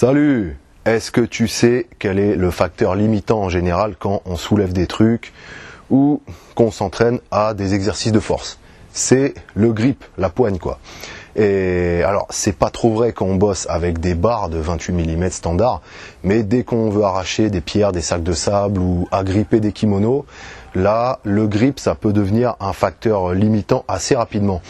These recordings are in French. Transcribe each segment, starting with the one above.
Salut! Est-ce que tu sais quel est le facteur limitant en général quand on soulève des trucs ou qu'on s'entraîne à des exercices de force? C'est le grip, la poigne quoi. Et alors c'est pas trop vrai quand on bosse avec des barres de 28 mm standard, mais dès qu'on veut arracher des pierres, des sacs de sable ou agripper des kimonos, là le grip ça peut devenir un facteur limitant assez rapidement.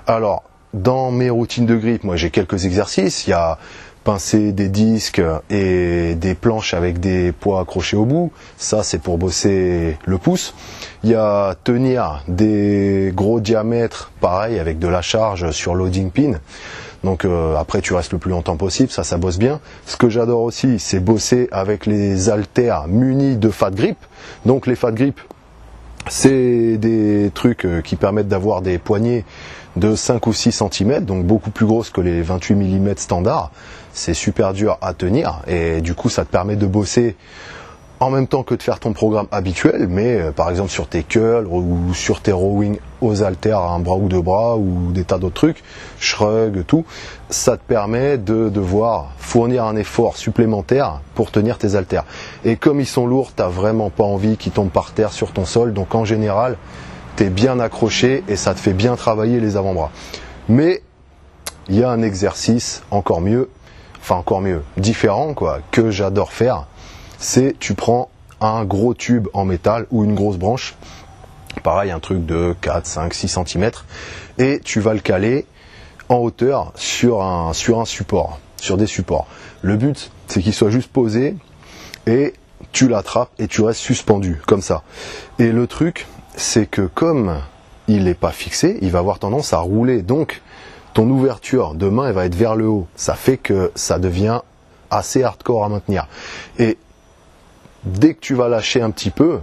Alors dans mes routines de grip, moi j'ai quelques exercices, il y a pincer des disques et des planches avec des poids accrochés au bout, ça c'est pour bosser le pouce. Il y a tenir des gros diamètres, pareil avec de la charge sur loading pin. Donc après tu restes le plus longtemps possible, ça bosse bien. Ce que j'adore aussi, c'est bosser avec les haltères munis de fat grip. Donc les fat grip, c'est des trucs qui permettent d'avoir des poignées de 5 ou 6 cm, donc beaucoup plus grosses que les 28 mm standard. C'est super dur à tenir et du coup ça te permet de bosser en même temps que de faire ton programme habituel, mais par exemple sur tes curls ou sur tes rowing aux haltères à un bras ou deux bras ou des tas d'autres trucs, shrug, tout, ça te permet de devoir fournir un effort supplémentaire pour tenir tes haltères. Et comme ils sont lourds, t'as vraiment pas envie qu'ils tombent par terre sur ton sol, donc en général, t'es bien accroché et ça te fait bien travailler les avant-bras. Mais il y a un exercice encore mieux, différent quoi, que j'adore faire. C'est tu prends un gros tube en métal ou une grosse branche, pareil un truc de 4, 5, 6 cm, et tu vas le caler en hauteur sur un support, sur des supports. Le but c'est qu'il soit juste posé et tu l'attrapes et tu restes suspendu comme ça. Et le truc c'est que comme il n'est pas fixé, il va avoir tendance à rouler, donc ton ouverture de main elle va être vers le haut. Ça fait que ça devient assez hardcore à maintenir. Et dès que tu vas lâcher un petit peu,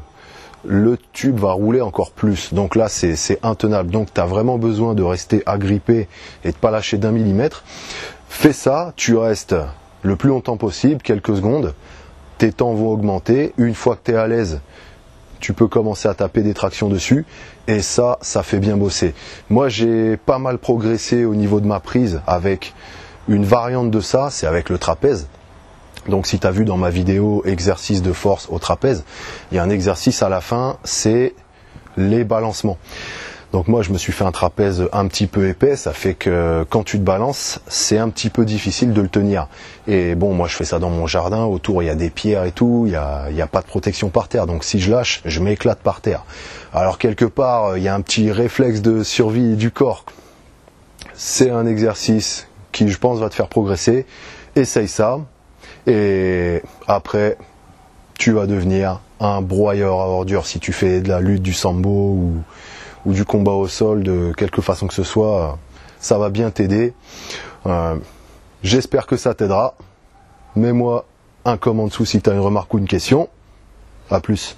le tube va rouler encore plus. Donc là, c'est intenable. Donc tu as vraiment besoin de rester agrippé et de pas lâcher d'1 millimètre. Fais ça, tu restes le plus longtemps possible, quelques secondes. Tes temps vont augmenter. Une fois que tu es à l'aise, tu peux commencer à taper des tractions dessus. Et ça fait bien bosser. Moi, j'ai pas mal progressé au niveau de ma prise avec une variante de ça, c'est avec le trapèze. Donc si tu as vu dans ma vidéo exercice de force au trapèze, il y a un exercice à la fin, c'est les balancements. Donc moi je me suis fait un trapèze un petit peu épais, ça fait que quand tu te balances, c'est un petit peu difficile de le tenir. Et bon, moi je fais ça dans mon jardin, autour il y a des pierres et tout, il y a pas de protection par terre, donc si je lâche, je m'éclate par terre. Alors quelque part, il y a un petit réflexe de survie du corps. C'est un exercice qui je pense va te faire progresser, essaye ça. Et après, tu vas devenir un broyeur à ordures si tu fais de la lutte, du sambo ou du combat au sol, de quelque façon que ce soit, ça va bien t'aider. J'espère que ça t'aidera. Mets-moi un comment en dessous si tu as une remarque ou une question. A plus.